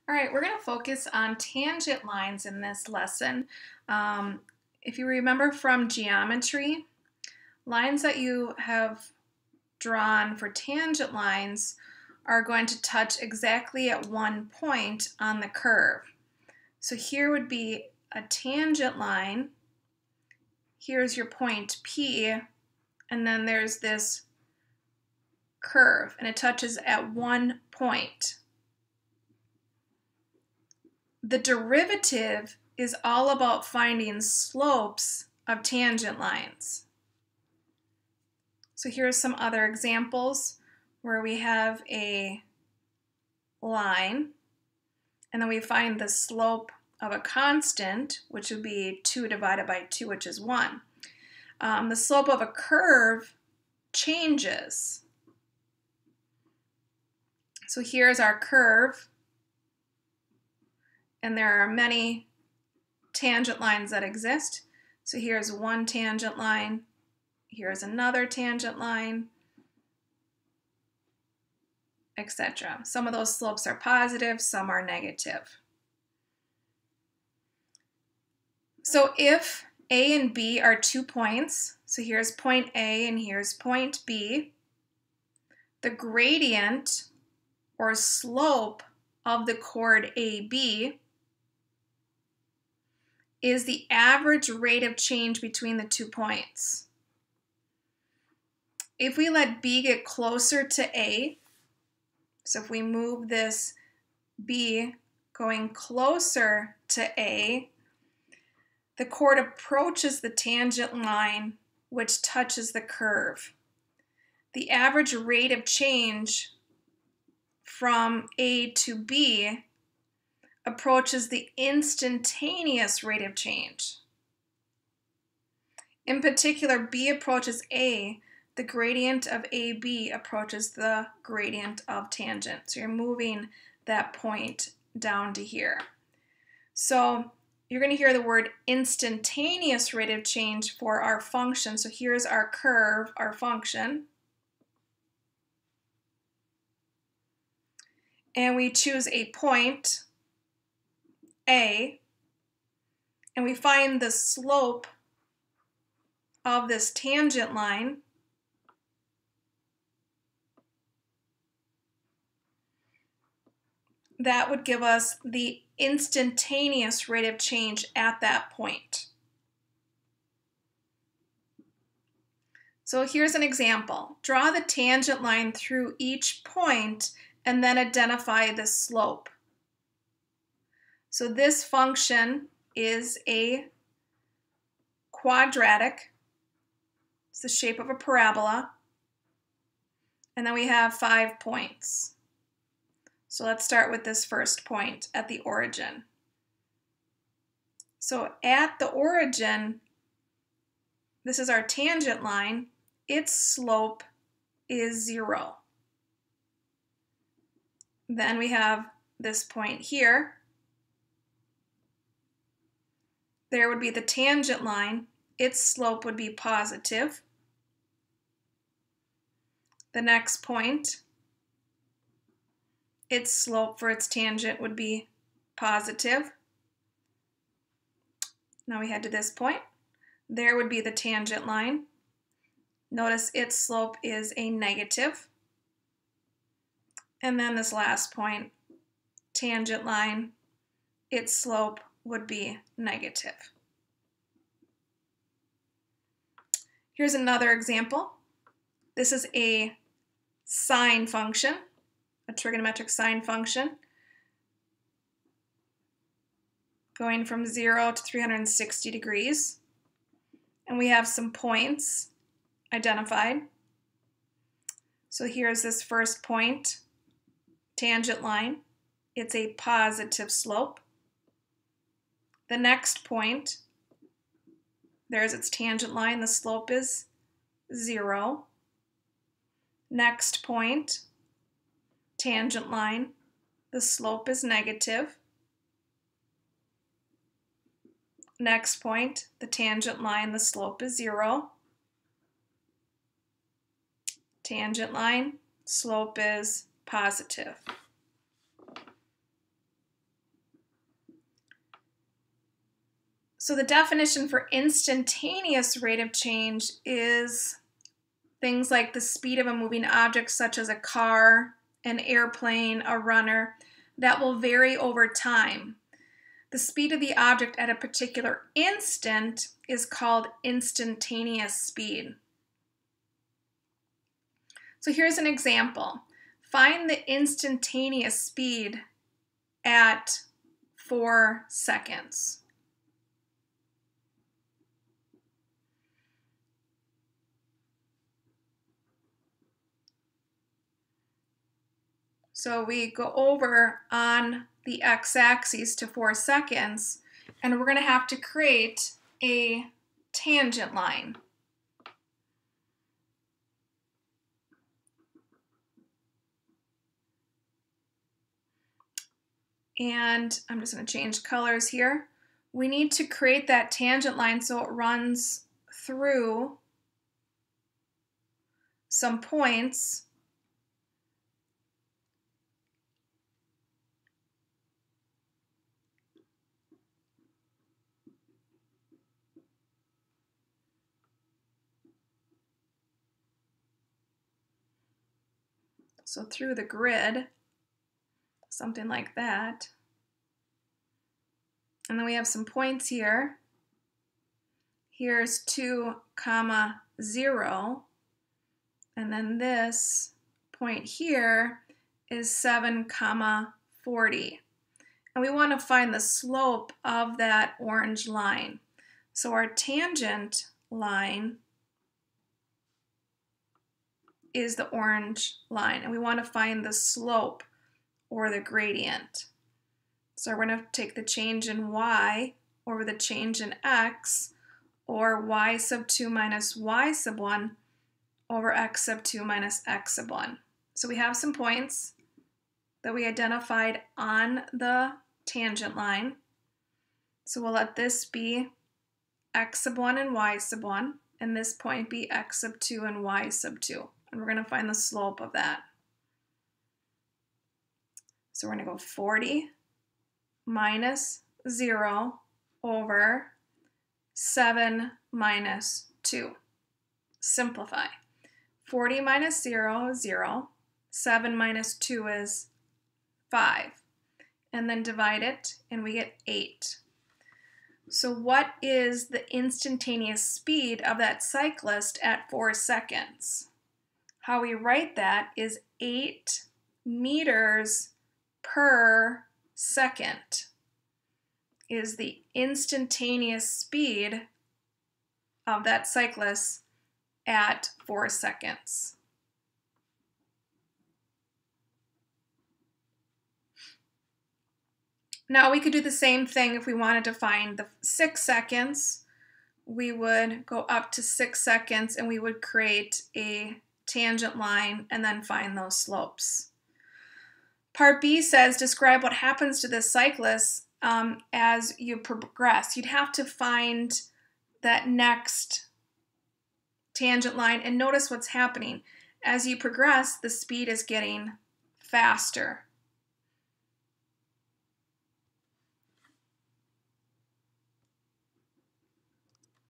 All right, we're going to focus on tangent lines in this lesson. If you remember from geometry, lines that you have drawn for tangent lines are going to touch exactly at one point on the curve. So here would be a tangent line. Here's your point P, and then there's this curve, and it touches at one point. The derivative is all about finding slopes of tangent lines. So here's some other examples where we have a line, and then we find the slope of a constant, which would be 2 divided by 2, which is 1. The slope of a curve changes. So here's our curve, and there are many tangent lines that exist. So here's one tangent line, here's another tangent line, etc. Some of those slopes are positive, some are negative. So if A and B are 2 points, so here's point A and here's point B, the gradient or slope of the chord AB is the average rate of change between the 2 points. If we let B get closer to A, so if we move this B going closer to A, the chord approaches the tangent line which touches the curve. The average rate of change from A to B approaches the instantaneous rate of change. In particular, B approaches A, the gradient of AB approaches the gradient of tangent. So you're moving that point down to here. So you're going to hear the word instantaneous rate of change for our function. So here's our curve, our function. And we choose a point, A, and we find the slope of this tangent line. That would give us the instantaneous rate of change at that point. So here's an example. Draw the tangent line through each point and then identify the slope. So this function is a quadratic. It's the shape of a parabola. And then we have 5 points. So let's start with this first point at the origin. So at the origin, this is our tangent line. Its slope is 0. Then we have this point here. There would be the tangent line. Its slope would be positive. The next point, its slope for its tangent would be positive. Now we head to this point. There would be the tangent line. Notice its slope is a negative. And then this last point, tangent line, its slope would be negative. Here's another example. This is a sine function, a trigonometric sine function, going from 0 to 360 degrees. And we have some points identified. So here's this first point, tangent line. It's a positive slope. The next point, there's its tangent line. The slope is 0. Next point, tangent line. The slope is negative. Next point, the tangent line. The slope is 0. Tangent line, slope is positive. So the definition for instantaneous rate of change is things like the speed of a moving object, such as a car, an airplane, a runner, that will vary over time. The speed of the object at a particular instant is called instantaneous speed. So here's an example. Find the instantaneous speed at 4 seconds. So we go over on the x-axis to 4 seconds, and we're going to have to create a tangent line. And I'm just going to change colors here. We need to create that tangent line so it runs through some points. So through the grid, something like that. And then we have some points here. Here's 2, 0. And then this point here is 7, 40. And we want to find the slope of that orange line. So our tangent line is the orange line, and we want to find the slope or the gradient. So we're going to take the change in y over the change in x, or y sub 2 minus y sub 1 over x sub 2 minus x sub 1. So we have some points that we identified on the tangent line. So we'll let this be x sub 1 and y sub 1, and this point be x sub 2 and y sub 2. And we're going to find the slope of that. So we're going to go 40 minus 0 over 7 minus 2. Simplify. 40 minus 0 is 0. 7 minus 2 is 5. And then divide it, and we get 8. So what is the instantaneous speed of that cyclist at 4 seconds? How we write that is 8 meters per second is the instantaneous speed of that cyclist at 4 seconds. Now we could do the same thing if we wanted to find the 6 seconds. We would go up to 6 seconds and we would create a tangent line and then find those slopes. Part B says describe what happens to the cyclist as you progress. You'd have to find that next tangent line and notice what's happening. As you progress, the speed is getting faster.